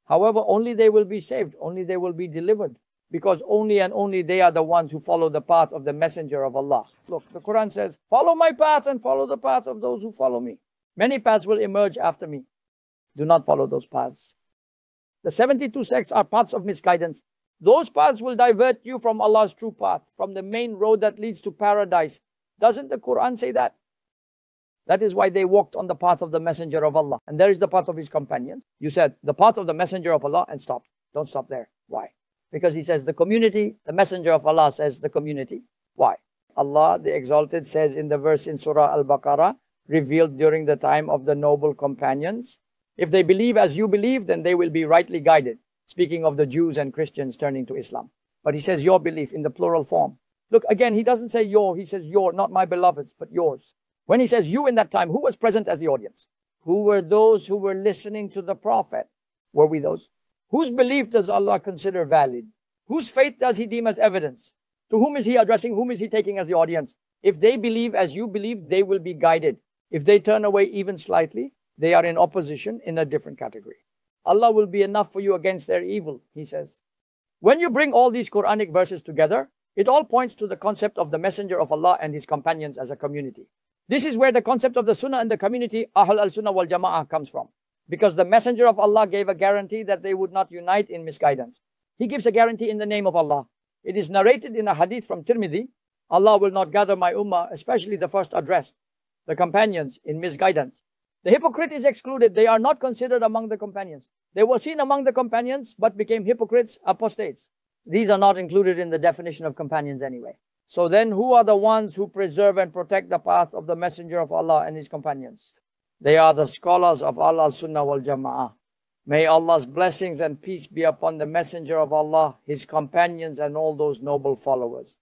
However, only they will be saved, only they will be delivered, because only and only they are the ones who follow the path of the Messenger of Allah. Look, the Quran says, follow my path and follow the path of those who follow me. Many paths will emerge after me. Do not follow those paths. The 72 sects are paths of misguidance. Those paths will divert you from Allah's true path, from the main road that leads to paradise. Doesn't the Quran say that? That is why they walked on the path of the Messenger of Allah. And there is the path of his companions. You said, the path of the Messenger of Allah, and stopped. Don't stop there. Why? Because he says the community, the Messenger of Allah says the community. Why? Allah, the Exalted, says in the verse in Surah Al-Baqarah, revealed during the time of the noble companions, if they believe as you believe, then they will be rightly guided. Speaking of the Jews and Christians turning to Islam. But he says your belief in the plural form. Look, again, he doesn't say your, he says your, not my beloveds, but yours. When he says you in that time, who was present as the audience? Who were those who were listening to the Prophet? Were we those? Whose belief does Allah consider valid? Whose faith does he deem as evidence? To whom is he addressing? Whom is he taking as the audience? If they believe as you believe, they will be guided. If they turn away even slightly, they are in opposition in a different category. Allah will be enough for you against their evil, he says. When you bring all these Quranic verses together, it all points to the concept of the Messenger of Allah and his companions as a community. This is where the concept of the Sunnah and the community, Ahl al-Sunnah wal Jama'ah, comes from. Because the Messenger of Allah gave a guarantee that they would not unite in misguidance. He gives a guarantee in the name of Allah. It is narrated in a hadith from Tirmidhi, Allah will not gather my ummah, especially the first addressed, the companions, in misguidance. The hypocrite is excluded. They are not considered among the companions. They were seen among the companions, but became hypocrites, apostates. These are not included in the definition of companions anyway. So then, who are the ones who preserve and protect the path of the Messenger of Allah and his companions? They are the scholars of Allah's Sunnah wal Jama'ah. May Allah's blessings and peace be upon the Messenger of Allah, his companions, and all those noble followers.